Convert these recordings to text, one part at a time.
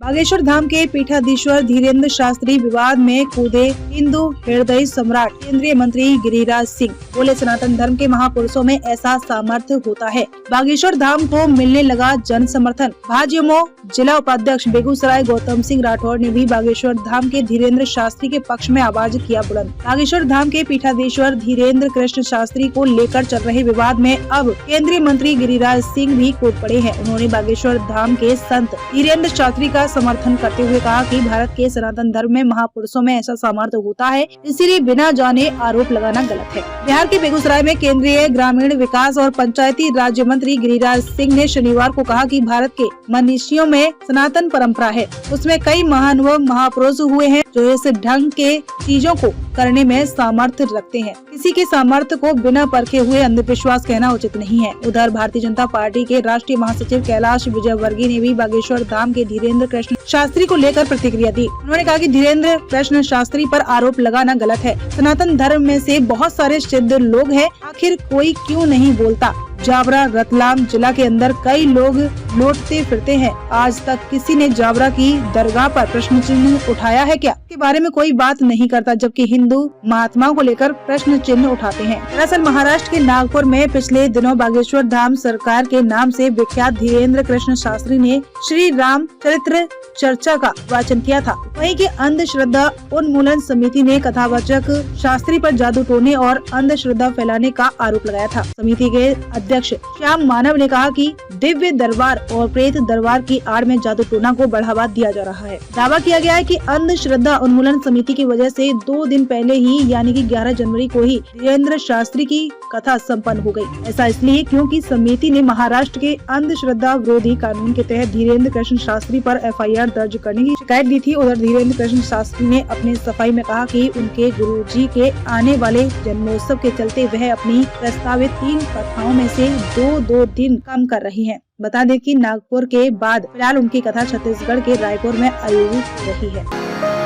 बागेश्वर धाम के पीठाधीश्वर धीरेन्द्र शास्त्री विवाद में कूदे हिंदू हृदय सम्राट केंद्रीय मंत्री गिरिराज सिंह बोले, सनातन धर्म के महापुरुषों में ऐसा सामर्थ्य होता है। बागेश्वर धाम को मिलने लगा जन समर्थन। भाजयुमो जिला उपाध्यक्ष बेगूसराय गौतम सिंह राठौर ने भी बागेश्वर धाम के धीरेन्द्र शास्त्री के पक्ष में आवाज किया बुलंद। बागेश्वर धाम के पीठाधीश्वर धीरेन्द्र कृष्ण शास्त्री को लेकर चल रहे विवाद में अब केंद्रीय मंत्री गिरिराज सिंह भी कूद पड़े हैं। उन्होंने बागेश्वर धाम के संत धीरेन्द्र शास्त्री का समर्थन करते हुए कहा कि भारत के सनातन धर्म में महापुरुषों में ऐसा सामर्थ्य होता है, इसीलिए बिना जाने आरोप लगाना गलत है। बिहार के बेगूसराय में केंद्रीय ग्रामीण विकास और पंचायती राज्य मंत्री गिरिराज सिंह ने शनिवार को कहा कि भारत के मनीषियों में सनातन परंपरा है, उसमें कई महान व महापुरुष हुए हैं जो इस ढंग के चीजों को करने में सामर्थ्य रखते हैं। किसी के सामर्थ्य को बिना परखे हुए अंधविश्वास कहना उचित नहीं है। उधर भारतीय जनता पार्टी के राष्ट्रीय महासचिव कैलाश विजयवर्गीय ने भी बागेश्वर धाम के धीरेन्द्र कृष्ण शास्त्री को लेकर प्रतिक्रिया दी। उन्होंने कहा कि धीरेन्द्र कृष्ण शास्त्री पर आरोप लगाना गलत है। सनातन धर्म में से बहुत सारे सिद्ध लोग हैं, आखिर कोई क्यों नहीं बोलता। जावरा रतलाम जिला के अंदर कई लोग लौटते फिरते हैं, आज तक किसी ने जावरा की दरगाह पर प्रश्न चिन्ह उठाया है क्या? के बारे में कोई बात नहीं करता, जबकि हिंदू महात्माओं को लेकर प्रश्न चिन्ह उठाते हैं। दरअसल महाराष्ट्र के नागपुर में पिछले दिनों बागेश्वर धाम सरकार के नाम से विख्यात धीरेन्द्र कृष्ण शास्त्री ने श्री राम चरित्र चर्चा का वाचन किया था। वहीं की अंधश्रद्धा उन्मूलन समिति ने कथावाचक शास्त्री पर जादू टोने और अंधश्रद्धा फैलाने का आरोप लगाया था। समिति के अध्यक्ष श्याम मानव ने कहा कि दिव्य दरबार और प्रेत दरबार की आड़ में जादू टोना को बढ़ावा दिया जा रहा है। दावा किया गया है कि अंधश्रद्धा उन्मूलन समिति की वजह से 2 दिन पहले ही यानी कि 11 जनवरी को ही धीरेन्द्र शास्त्री की कथा संपन्न हो गई। ऐसा इसलिए क्योंकि समिति ने महाराष्ट्र के अंधश्रद्धा विरोधी कानून के तहत धीरेन्द्र कृष्ण शास्त्री पर FIR दर्ज करने की शिकायत दी थी। उधर धीरेन्द्र कृष्ण शास्त्री ने अपने सफाई में कहा कि उनके गुरुजी के आने वाले जन्मोत्सव के चलते वह अपनी प्रस्तावित 3 कथाओं में से 2 दिन कम कर रही हैं। बता दें कि नागपुर के बाद फिलहाल उनकी कथा छत्तीसगढ़ के रायपुर में आयोजित हो रही है।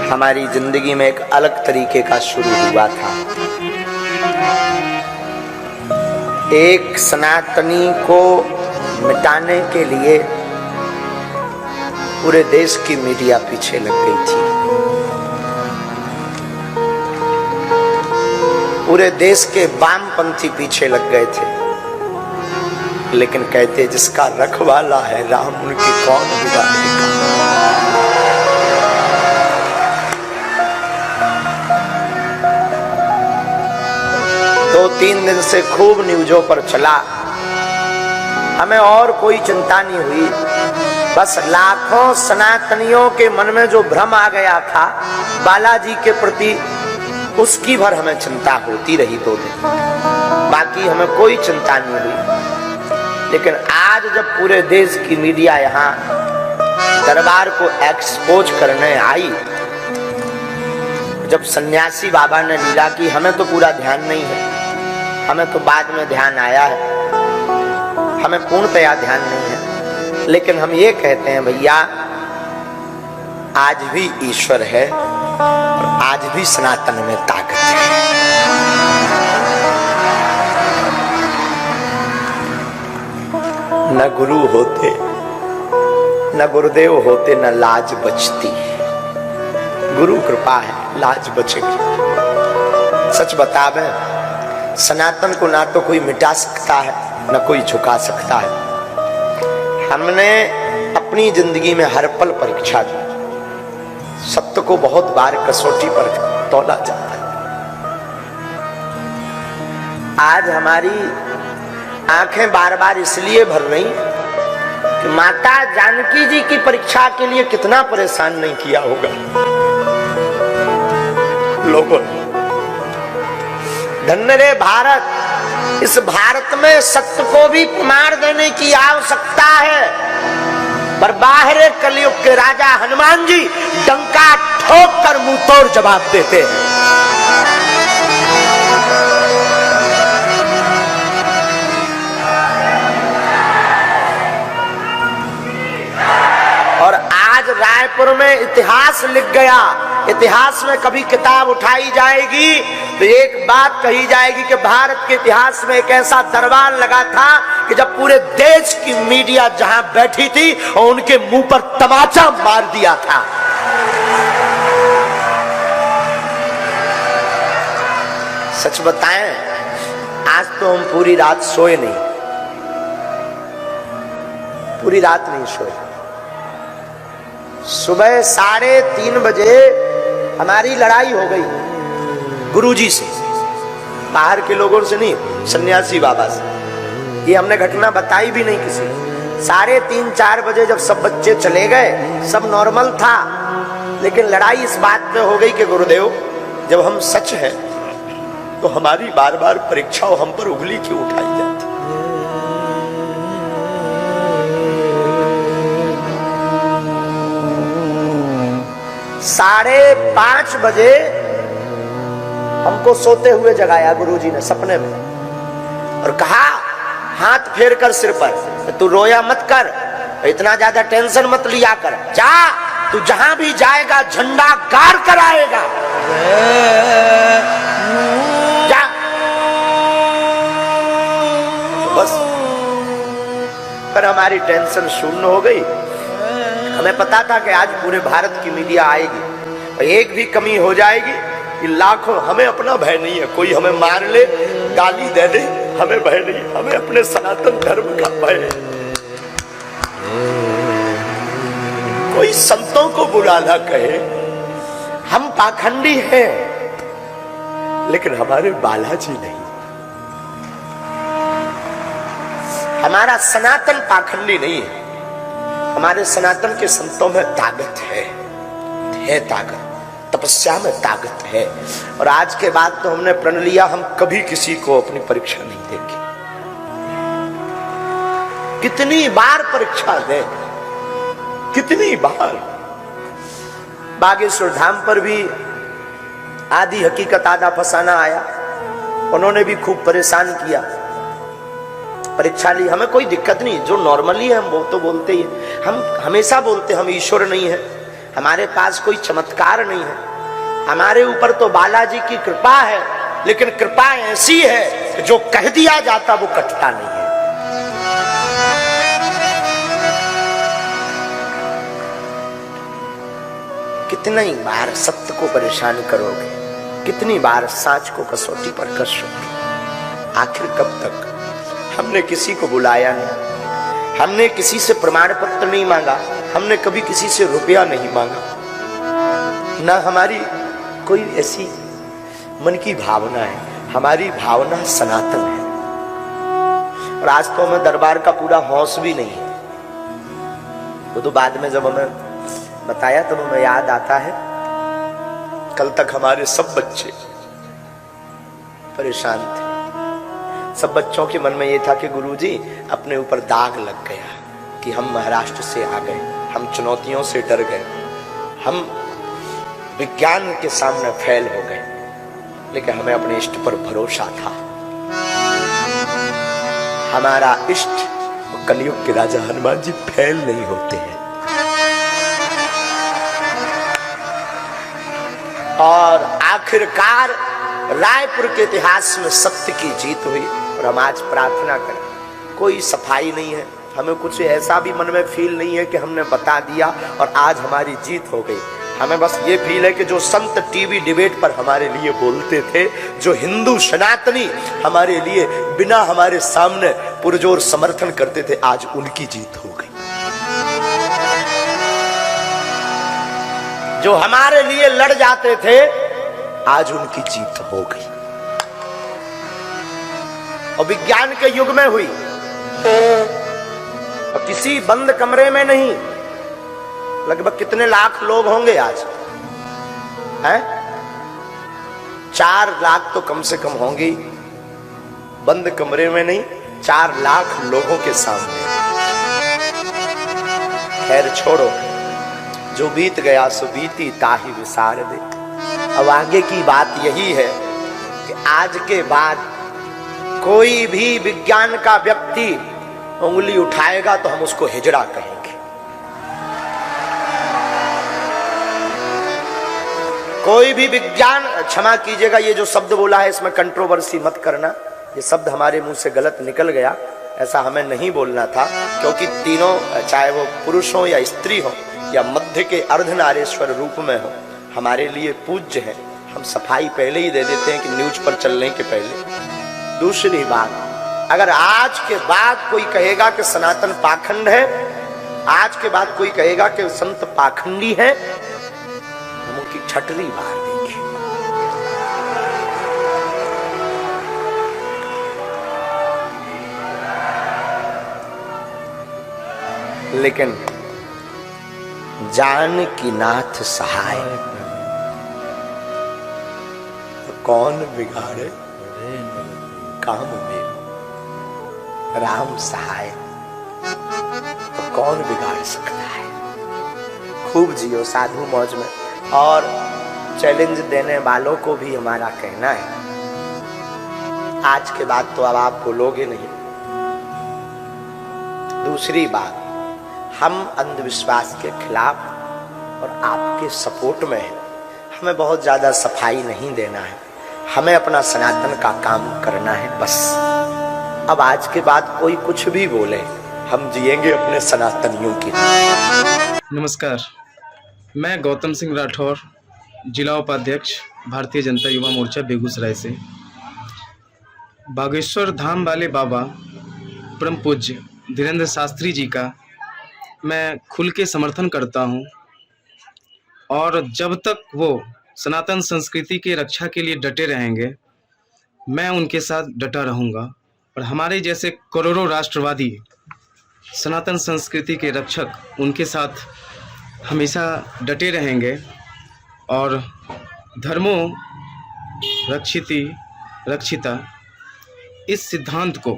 हमारी जिंदगी में एक अलग तरीके का शुरू हुआ था। एक सनातनी को मिटाने के लिए पूरे देश की मीडिया पीछे लग गई थी। पूरे देश के वामपंथी पीछे लग गए थे, लेकिन कहते जिसका रखवाला है राम, उनकी कौन बिगाड़ेगा। दो 3 दिन से खूब न्यूज़ों पर चला, हमें और कोई चिंता नहीं हुई। बस लाखों सनातनियों के मन में जो भ्रम आ गया था बालाजी के प्रति, उसकी भर हमें चिंता होती रही 2 दिन, बाकी हमें कोई चिंता नहीं हुई। लेकिन आज जब पूरे देश की मीडिया यहाँ दरबार को एक्सपोज करने आई, जब सन्यासी बाबा ने लीला की, हमें तो पूरा ध्यान नहीं है, हमें तो बाद में ध्यान आया है, हमें पूर्णतया ध्यान नहीं है। लेकिन हम ये कहते हैं भैया, आज भी ईश्वर है और आज भी सनातन में ताकत है। न गुरु होते, न गुरुदेव होते, न लाज बचती। गुरु कृपा है, लाज बचेगी। सच बतावे, सनातन को ना तो कोई मिटा सकता है, न कोई झुका सकता है। हमने अपनी जिंदगी में हर पल परीक्षा दी, सत्य को बहुत बार कसौटी पर तौला जाता है। आज हमारी आंखें बार बार इसलिए भर रही कि माता जानकी जी की परीक्षा के लिए कितना परेशान नहीं किया होगा लोगों ने। धन्य रे भारत, इस भारत में सत्य को भी प्रमाण देने की आवश्यकता है, पर बाहर कलयुग के राजा हनुमान जी डंका ठोक कर मुंह तोड़ जवाब देते हैं। और आज रायपुर में इतिहास लिख गया। इतिहास में कभी किताब उठाई जाएगी तो एक बात कही जाएगी कि भारत के इतिहास में एक ऐसा दरबार लगा था कि जब पूरे देश की मीडिया जहां बैठी थी और उनके मुंह पर तमाचा मार दिया था। सच बताएं, आज तो हम पूरी रात सोए नहीं, पूरी रात नहीं सोए। सुबह 3:30 बजे हमारी लड़ाई हो गई गुरुजी से, बाहर के लोगों से नहीं, सन्यासी बाबा से। ये हमने घटना बताई भी नहीं किसी। 3:30-4 बजे जब सब बच्चे चले गए, सब नॉर्मल था, लेकिन लड़ाई इस बात पे हो गई कि गुरुदेव, जब हम सच हैं तो हमारी बार बार परीक्षा और हम पर उंगली क्यों उठाई जाती। 5:30 बजे हमको सोते हुए जगाया गुरुजी ने सपने में और कहा, हाथ फेर कर सिर पर, तू रोया मत कर, इतना ज्यादा टेंशन मत लिया कर, जा तू जहां भी जाएगा झंडा गाड़ कर आएगा, जा। बस पर हमारी टेंशन शून्य हो गई। हमें पता था कि आज पूरे भारत की मीडिया आएगी और एक भी कमी हो जाएगी कि लाखों, हमें अपना भय नहीं है, कोई हमें मार ले, गाली दे दे, हमें भय नहीं, हमें अपने सनातन धर्म का भय है। कोई संतों को बुरा ना कहे, हम पाखंडी हैं, लेकिन हमारे बालाजी नहीं। हमारा सनातन पाखंडी नहीं है, हमारे सनातन के संतों में ताकत है ताकत, तपस्या में ताकत है। और आज के बाद तो हमने प्रण लिया, हम कभी किसी को अपनी परीक्षा नहीं देंगे। कितनी बार परीक्षा दें, कितनी बार। बागेश्वर धाम पर भी आदि हकीकत आधा फसाना आया, उन्होंने भी खूब परेशान किया, परीक्षा ली। हमें कोई दिक्कत नहीं, जो नॉर्मली है हम वो तो बोलते ही है। हम हमेशा बोलते हम ईश्वर नहीं है, हमारे पास कोई चमत्कार नहीं है, हमारे ऊपर तो बालाजी की कृपा है, लेकिन कृपा ऐसी है कि जो कह दिया जाता वो कटता नहीं है। कितनी बार सत्य को परेशान करोगे, कितनी बार साच को कसौटी पर कसोगे, आखिर कब तक। हमने किसी को बुलाया नहीं, हमने किसी से प्रमाण पत्र नहीं मांगा, हमने कभी किसी से रुपया नहीं मांगा, ना हमारी कोई ऐसी मन की भावना है। हमारी भावना सनातन है। और आज तो हमें दरबार का पूरा होश भी नहीं है। वो तो बाद में जब हमें बताया तब हमें याद आता है, कल तक हमारे सब बच्चे परेशान थे। सब बच्चों के मन में ये था कि गुरुजी अपने ऊपर दाग लग गया कि हम महाराष्ट्र से आ गए, हम चुनौतियों से डर गए, हम विज्ञान के सामने फेल हो गए, लेकिन हमें अपने इष्ट पर भरोसा था। हमारा इष्ट कलयुग के राजा हनुमान जी फेल नहीं होते हैं। और आखिरकार रायपुर के इतिहास में सत्य की जीत हुई। और हम आज प्रार्थना करें, कोई सफाई नहीं है, हमें कुछ ऐसा भी मन में फील नहीं है कि हमने बता दिया और आज हमारी जीत हो गई। हमें बस ये फील है कि जो संत टीवी डिबेट पर हमारे लिए बोलते थे, जो हिंदू सनातनी हमारे लिए बिना हमारे सामने पुरजोर समर्थन करते थे, आज उनकी जीत हो गई। जो हमारे लिए लड़ जाते थे, आज उनकी जीत हो गई। और विज्ञान के युग में हुई, और किसी बंद कमरे में नहीं। लगभग कितने लाख लोग होंगे आज हैं? 4 लाख तो कम से कम होंगे, बंद कमरे में नहीं, 4 लाख लोगों के सामने। खैर छोड़ो, जो बीत गया सो बीती ताही विसार दे। अब आगे की बात यही है कि आज के बाद कोई भी विज्ञान का व्यक्ति उंगली उठाएगा तो हम उसको हिजड़ा कहेंगे। कोई भी विज्ञान, क्षमा कीजिएगा ये जो शब्द बोला है इसमें कंट्रोवर्सी मत करना, ये शब्द हमारे मुंह से गलत निकल गया, ऐसा हमें नहीं बोलना था, क्योंकि तीनों, चाहे वो पुरुष हो या स्त्री हो या मध्य के अर्धनारीश्वर रूप में हो, हमारे लिए पूज्य है। हम सफाई पहले ही दे देते हैं कि न्यूज पर चलने के पहले। दूसरी बात, अगर आज के बाद कोई कहेगा कि सनातन पाखंड है, आज के बाद कोई कहेगा कि संत पाखंडी है, हम उनकी छटरी बार देंगे। लेकिन जानकी नाथ सहाय, तो कौन बिगाड़े काम में, राम सहाय, तो कौन बिगाड़ सकता है। खूब जियो साधु मौज में। और चैलेंज देने वालों को भी हमारा कहना है, आज के बाद तो अब आप बोलोगे नहीं। दूसरी बात, हम अंधविश्वास के खिलाफ और आपके सपोर्ट में हैं। हमें बहुत ज्यादा सफाई नहीं देना है, हमें अपना सनातन का काम करना है बस। अब आज के बाद कोई कुछ भी बोले, हम जिएंगे अपने सनातनियों की। नमस्कार, मैं गौतम सिंह राठौर, जिला उपाध्यक्ष भारतीय जनता युवा मोर्चा बेगूसराय से। बागेश्वर धाम वाले बाबा परम पूज्य धीरेंद्र शास्त्री जी का मैं खुल के समर्थन करता हूं, और जब तक वो सनातन संस्कृति के रक्षा के लिए डटे रहेंगे, मैं उनके साथ डटा रहूंगा। और हमारे जैसे करोड़ों राष्ट्रवादी सनातन संस्कृति के रक्षक उनके साथ हमेशा डटे रहेंगे। और धर्मो रक्षिति रक्षिता, इस सिद्धांत को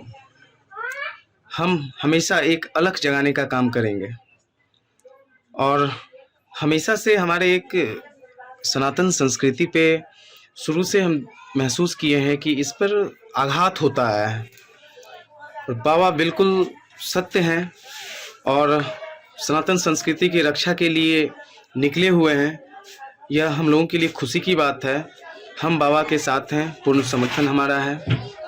हम हमेशा एक अलग जगाने का काम करेंगे। और हमेशा से हमारे एक सनातन संस्कृति पे शुरू से हम महसूस किए हैं कि इस पर आघात होता है। और बाबा बिल्कुल सत्य हैं और सनातन संस्कृति की रक्षा के लिए निकले हुए हैं। यह हम लोगों के लिए खुशी की बात है। हम बाबा के साथ हैं, पूर्ण समर्थन हमारा है।